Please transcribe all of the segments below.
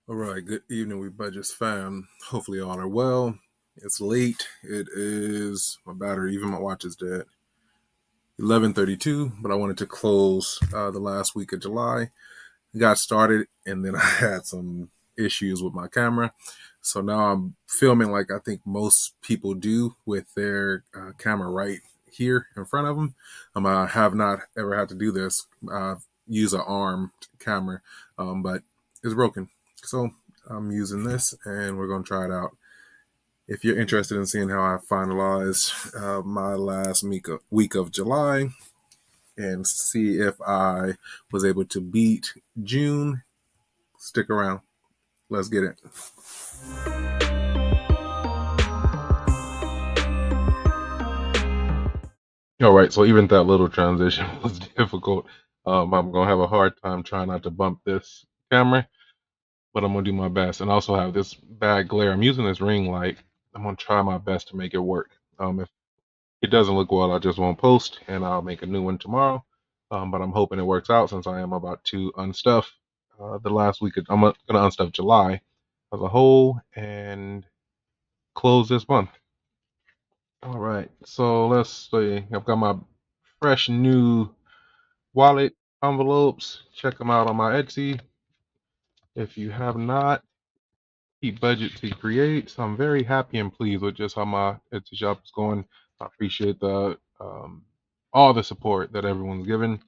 All right, good evening, we Budgets fam. Hopefully, all are well. It's late. It is my battery, even my watch is dead. 11:32, but I wanted to close the last week of July. Got started, and then I had some issues with my camera, so now I'm filming like I think most people do with their camera right here in front of them. I have not ever had to do this. Use an arm camera, but it's broken. So I'm using this, and we're gonna try it out. If you're interested in seeing how I finalize my last week of July and see if I was able to beat June, stick around. Let's get it. All right, so even that little transition was difficult. I'm gonna have a hard time trying not to bump this camera, but I'm gonna do my best. And I also have this bad glare. I'm using this ring light. I'm gonna try my best to make it work. If it doesn't look well, I just won't post, and I'll make a new one tomorrow. But I'm hoping it works out since I am about to unstuff the last week. I'm gonna unstuff July as a whole and close this month. All right, so let's see. I've got my fresh new wallet envelopes. Check them out on my Etsy. If you have not, keep budget to create. So I'm very happy and pleased with just how my Etsy shop is going. I appreciate the all the support that everyone's given.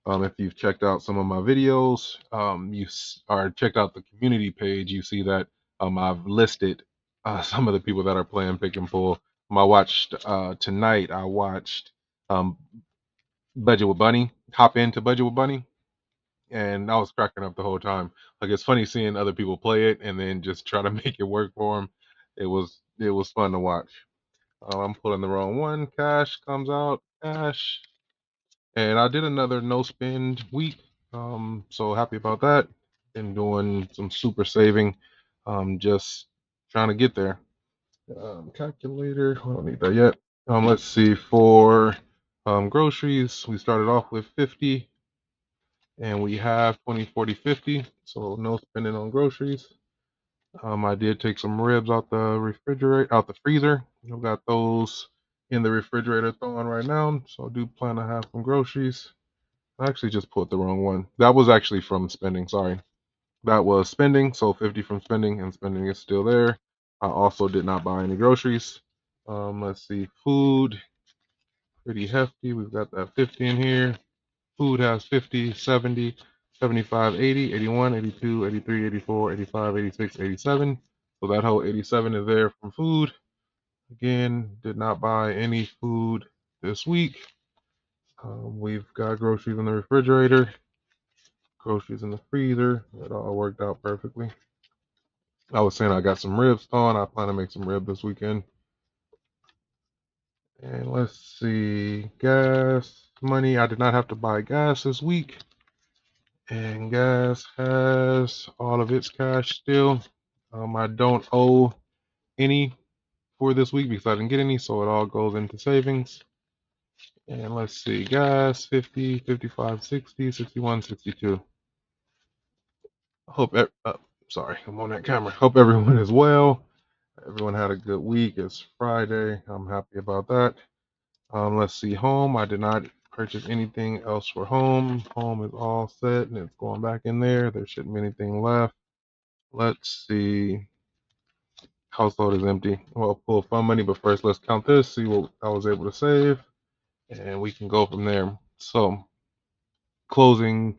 If you've checked out some of my videos, or checked out the community page, you see that I've listed some of the people that are playing pick and pull. I watched tonight. I watched um, Budget with Bunny. Hop into Budget with Bunny, and I was cracking up the whole time. Like it's funny seeing other people play it and then just try to make it work for them. It was fun to watch. I'm pulling the wrong one. Cash comes out. Cash. And I did another no spend week. So happy about that. Been doing some super saving. Just trying to get there. Calculator. I don't need that yet. Let's see. For groceries, we started off with 50, and we have 20, 40, 50. So no spending on groceries. I did take some ribs out the refrigerator, out the freezer. I've got those in the refrigerator thawing right now. So I do plan to have some groceries. I actually just put the wrong one. That was actually from spending. Sorry. That was spending. So 50 from spending, and spending is still there. I also did not buy any groceries. Let's see. Food, pretty hefty. We've got that 50 in here. Food has 50, 70, 75, 80, 81, 82, 83, 84, 85, 86, 87. So that whole 87 is there from food. Again, did not buy any food this week. We've got groceries in the refrigerator, groceries in the freezer. It all worked out perfectly. I was saying I got some ribs on. I plan to make some rib this weekend. And let's see, gas money. I did not have to buy gas this week. And gas has all of its cash still. I don't owe any for this week because I didn't get any, so it all goes into savings. And let's see, gas 50, 55, 60, 61, 62. Hope, sorry, I'm on that camera. Hope everyone is well. Everyone had a good week. It's Friday. I'm happy about that. Let's see, home. I did not purchase anything else for home. Home is all set and it's going back in there. There shouldn't be anything left. Let's see. Household is empty. Well, pull fund money, but first let's count this, see what I was able to save, and we can go from there. So, closing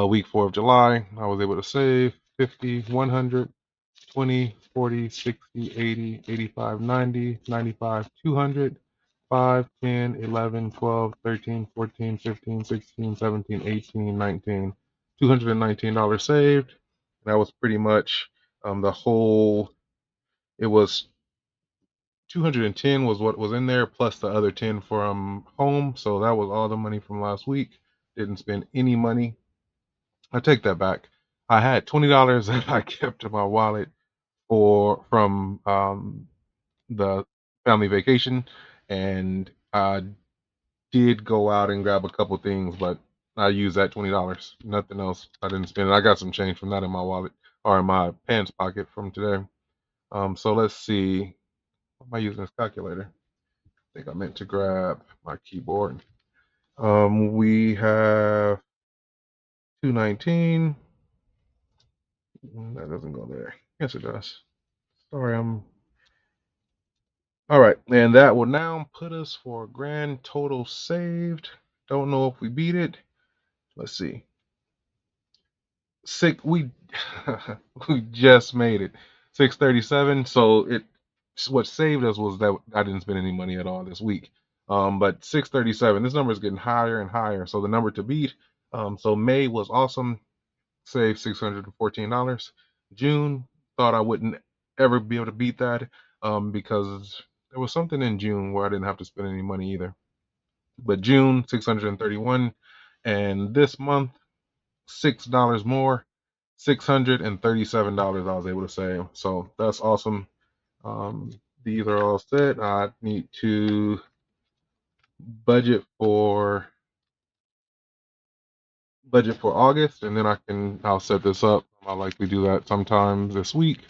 week 4 of July, I was able to save 50, 100, 20, 40, 60, 80, 85, 90, 95, 200, 5, 10, 11, 12, 13, 14, 15, 16, 17, 18, 19. $219 saved. That was pretty much the whole, it was 210 was what was in there plus the other 10 from home. So that was all the money from last week. Didn't spend any money. I take that back. I had $20 that I kept in my wallet for from the family vacation, and I did go out and grab a couple things, but I used that $20. Nothing else. I didn't spend it. I got some change from that in my wallet. or in my pants pocket from today. So let's see. What am I using this calculator? I think I meant to grab my keyboard. We have 219. That doesn't go there. Yes, it does. Sorry, I'm. All right, and that will now put us for a grand total saved. Don't know if we beat it. Let's see. Six. We we just made it. 637. So what saved us was that I didn't spend any money at all this week. But 637. This number is getting higher and higher. So the number to beat. So May was awesome. Saved $614. June, thought I wouldn't ever be able to beat that. Because there was something in June where I didn't have to spend any money either. But June, 631, and this month, $6 more, $637 I was able to save. So that's awesome. Um, these are all set. I need to budget for August, and then I'll set this up. I'll likely do that sometime this week,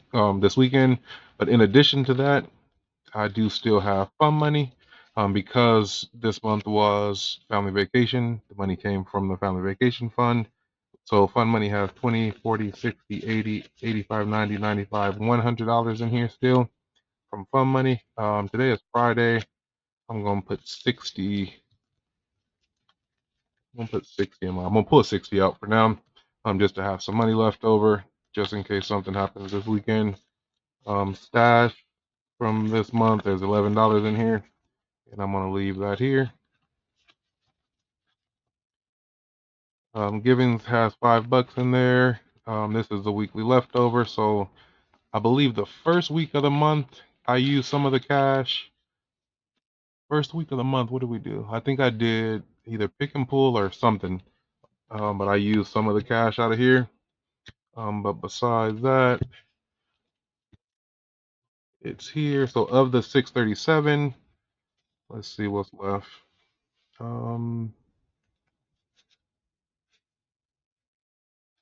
this weekend. But in addition to that, I do still have fun money. Because this month was family vacation, the money came from the family vacation fund. So fund money has 20, 40, 60, 80, 85, 90, 95, $100 in here still from fund money. Today is Friday. I'm gonna put 60. I'm gonna put 60 in my. I'm gonna pull 60 out for now. Just to have some money left over, just in case something happens this weekend. Stash from this month. There's $11 in here, and I'm gonna leave that here. Givings has $5 in there. This is the weekly leftover, so I believe the first week of the month I used some of the cash. First week of the month, what did we do? I think I did either pick and pull or something. But I used some of the cash out of here. But besides that, it's here. So of the 637, let's see what's left.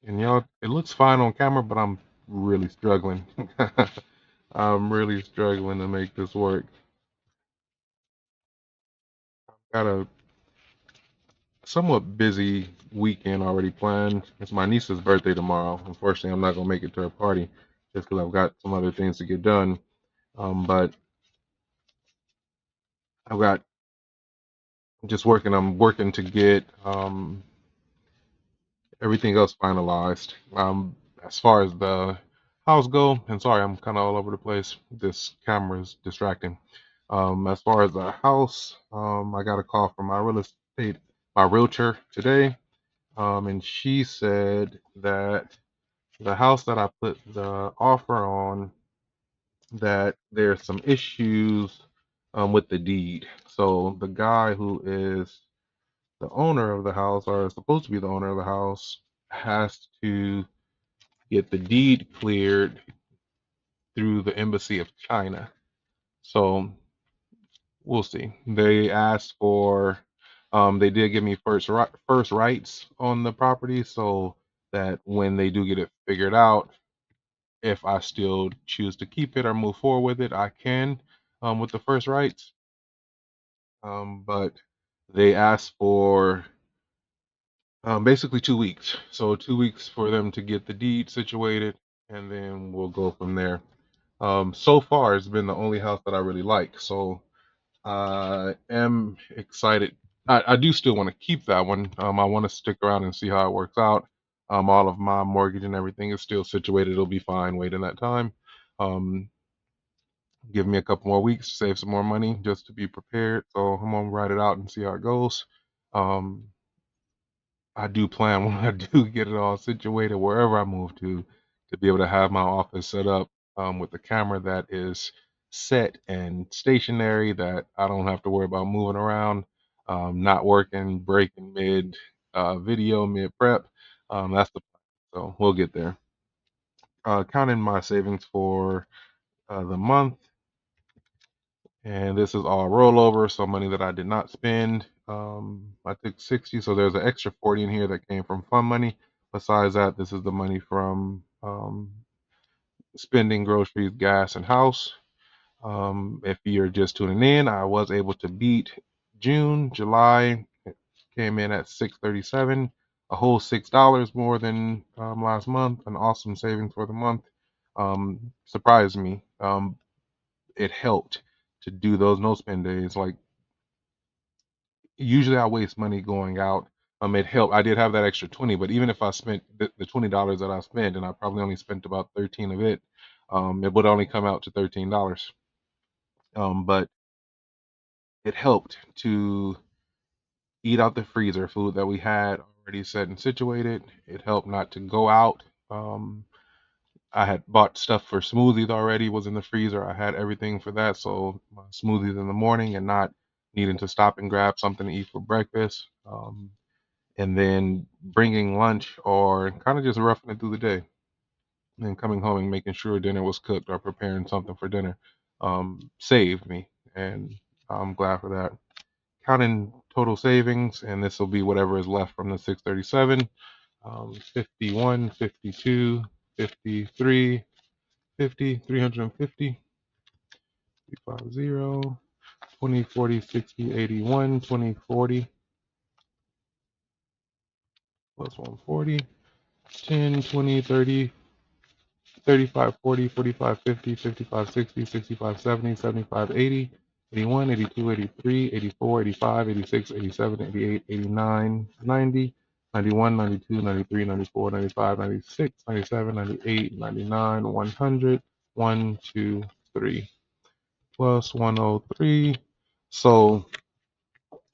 And y'all, it looks fine on camera, but I'm really struggling. I'm really struggling to make this work. Got a somewhat busy weekend already planned. It's my niece's birthday tomorrow. Unfortunately, I'm not gonna make it to her party just because I've got some other things to get done. But I've got just working. I'm working to get everything else finalized. As far as the house go, and sorry, I'm kind of all over the place. This camera is distracting. As far as the house, I got a call from my realtor today, and she said that the house that I put the offer on, that there's some issues with the deed. So the guy who is the owner of the house, or is supposed to be the owner of the house, has to get the deed cleared through the embassy of China. So we'll see. They asked for, they did give me first rights on the property, so that when they do get it figured out, if I still choose to keep it or move forward with it, I can, with the first rights. But they asked for basically 2 weeks. So 2 weeks for them to get the deed situated, and then we'll go from there. So far, it's been the only house that I really like. So I am excited. I do still want to keep that one. I want to stick around and see how it works out. All of my mortgage and everything is still situated. It'll be fine waiting that time. Um, Give me a couple more weeks to save some more money just to be prepared. So I'm gonna write it out and see how it goes. Um, I do plan when I do get it all situated wherever I move to be able to have my office set up with the camera that is set and stationary, that I don't have to worry about moving around, not working, breaking mid video, mid prep. That's the plan. So we'll get there. Counting my savings for the month, and this is all rollover, so money that I did not spend. I took 60, so there's an extra 40 in here that came from fund money. Besides that, this is the money from spending groceries, gas, and house. If you're just tuning in, I was able to beat June. July came in at 637, a whole $6 more than last month. An awesome savings for the month. Surprised me. It helped to do those no spend days. Like usually I waste money going out. It helped. I did have that extra 20, but even if I spent the $20 that I spent, and I probably only spent about 13 of it, it would only come out to $13. But it helped to eat out the freezer food that we had already set and situated. It helped not to go out. Um, I had bought stuff for smoothies already, was in the freezer. I had everything for that. So my smoothies in the morning and not needing to stop and grab something to eat for breakfast. And then bringing lunch or kind of just roughing it through the day. And then coming home and making sure dinner was cooked or preparing something for dinner saved me. And I'm glad for that. Counting total savings, and this will be whatever is left from the 637. 51, 52, 53, 50, 350, 350, 20, 40, 60, 81, 20, 40, plus 140, 10, 20, 30, 35, 40, 45, 50, 55, 60, 65, 70, 75, 80, 81, 82, 83, 84, 85, 86, 87, 88, 89, 90, 91, 92, 93, 94, 95, 96, 97, 98, 99, 100, 1, 2, 3, plus 103. So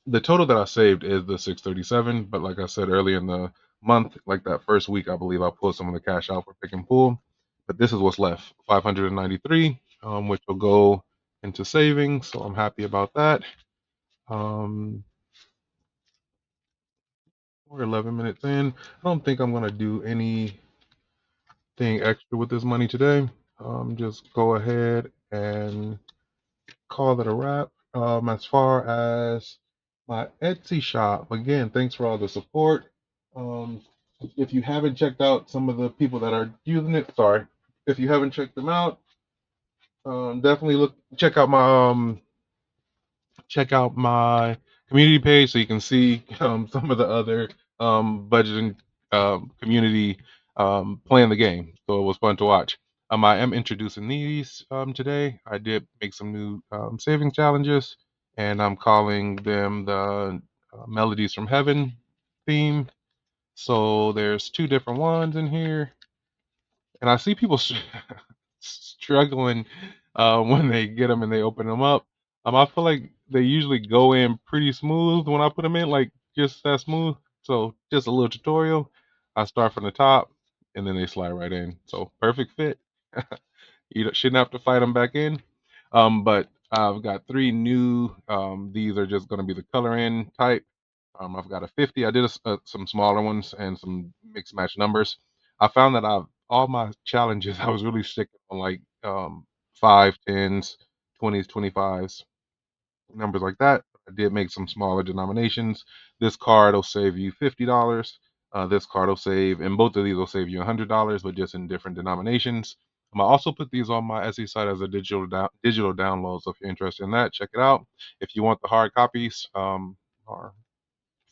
the total that I saved is the 637, but like I said earlier in the month, like that first week, I believe I pulled some of the cash out for pick and pull. But this is what's left, 593, which will go into savings. So I'm happy about that. Um, we're 11 minutes in. I don't think I'm gonna do anything extra with this money today. Just go ahead and call it a wrap. As far as my Etsy shop, again, thanks for all the support. Um, if you haven't checked out some of the people that are using it, sorry. If you haven't checked them out, definitely look check out my community page so you can see some of the other budgeting community playing the game. So it was fun to watch. I am introducing these today. I did make some new saving challenges, and I'm calling them the Melodies from Heaven theme. So there's two different ones in here, and I see people struggling when they get them and they open them up. I feel like they usually go in pretty smooth when I put them in, like just that smooth. So just a little tutorial. I start from the top and then they slide right in. So perfect fit. Shouldn't have to fight them back in. But I've got three new. These are just going to be the color in type. I've got a 50. I did some smaller ones and some mixed match numbers. I found that all my challenges I was really sticking on like 5, 10s, 20s, 25s, numbers like that. I did make some smaller denominations. This card will save you $50. This card will save, and both of these will save you $100, but just in different denominations. I also put these on my Etsy site as a digital download. So if you're interested in that, check it out. If you want the hard copies or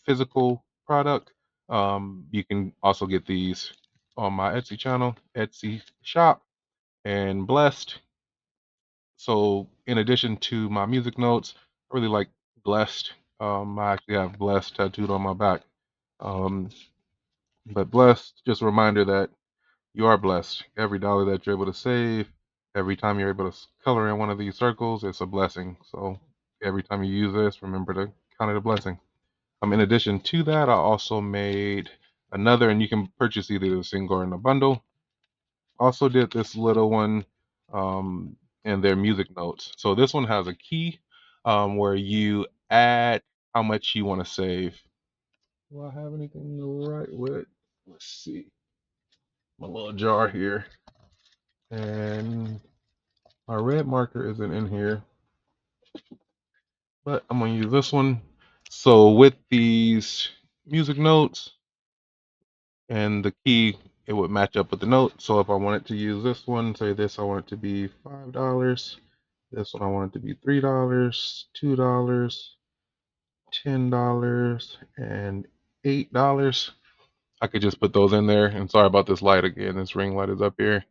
physical product, you can also get these on my Etsy channel, Etsy shop, and Blessed. So in addition to my music notes, I really like Blessed. I actually have Blessed tattooed on my back. Um, but Blessed, just a reminder that you are blessed. Every dollar that you're able to save, every time you're able to color in one of these circles, it's a blessing. So every time you use this, remember to count it a blessing. In addition to that, I also made another, and you can purchase either the single or in a bundle. Also did this little one in their music notes. So this one has a key where you add how much you want to save. Do I have anything to write with? Let's see. My little jar here. And my red marker isn't in here, but I'm going to use this one. So with these music notes and the key, it would match up with the note. So if I wanted to use this one, say this, I want it to be $5. This one I want it to be $3, $2, $10, and $8. I could just put those in there. And sorry about this light again. This ring light is up here.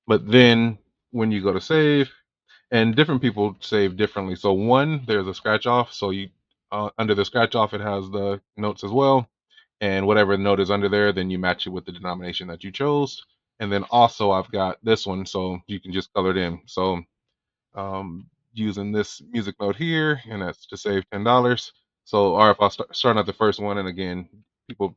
But then when you go to save, and different people save differently. So one, there's a scratch off. So you under the scratch off, it has the notes as well. And whatever note is under there, then you match it with the denomination that you chose. And then also I've got this one, so you can just color it in. So using this music note here, and that's to save $10. So, or if I start at the first one, and again, people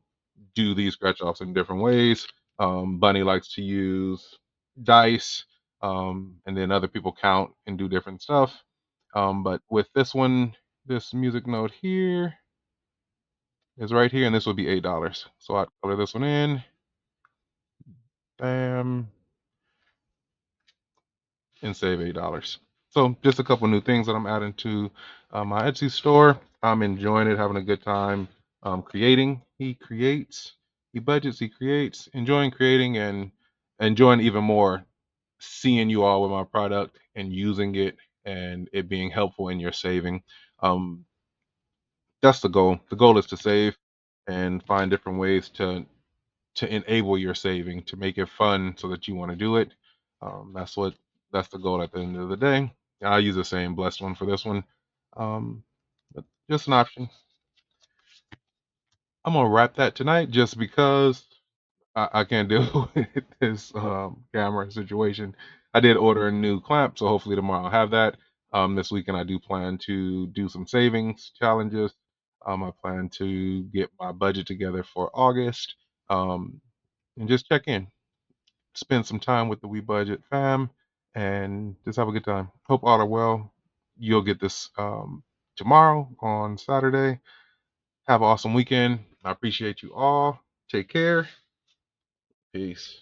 do these scratch offs in different ways. Bunny likes to use dice, and then other people count and do different stuff. But with this one, this music note here is right here, and this will be $8. So I color this one in, bam, and save $8. So just a couple new things that I'm adding to my Etsy store. I'm enjoying it, having a good time creating. He creates, he budgets, he creates, enjoying creating, and enjoying even more seeing you all with my product and using it and it being helpful in your saving. Um, that's the goal. The goal is to save and find different ways to enable your saving, to make it fun so that you want to do it. That's what that's the goal at the end of the day. I'll use the same blessed one for this one. But just an option. I'm gonna wrap that tonight just because I can't deal with this camera situation. I did order a new clamp, so hopefully tomorrow I'll have that. This weekend I do plan to do some savings challenges. I plan to get my budget together for August, and just check in, spend some time with the We Budget fam, and just have a good time. Hope all are well. You'll get this tomorrow on Saturday. Have an awesome weekend. I appreciate you all. Take care. Peace.